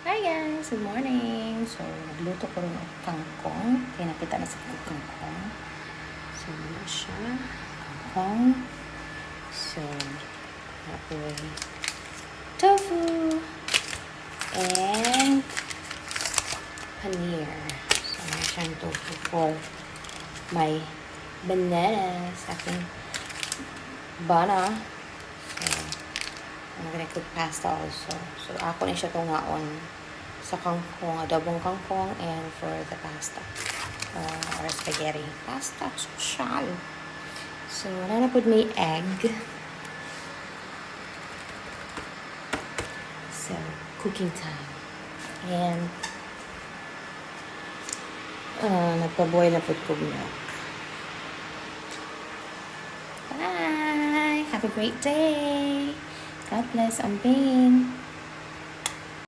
Hi guys! Good morning! So, nagluto ko rin ng kangkong. Kaya nakita na sa kangkong. So, yun siya. Kangkong. So, apoy tofu. And paneer. So, meron siyang tofu for my banana sa aking bana. So, I'm gonna cook pasta also. So, ako na siya tungaon sa kangkong, adobong kangkong, and for the pasta. Or spaghetti. Pasta, social. So, wala na po may egg. So, cooking time. And, nagpaboil na po ko milk. Bye! Have a great day! God bless, Amping.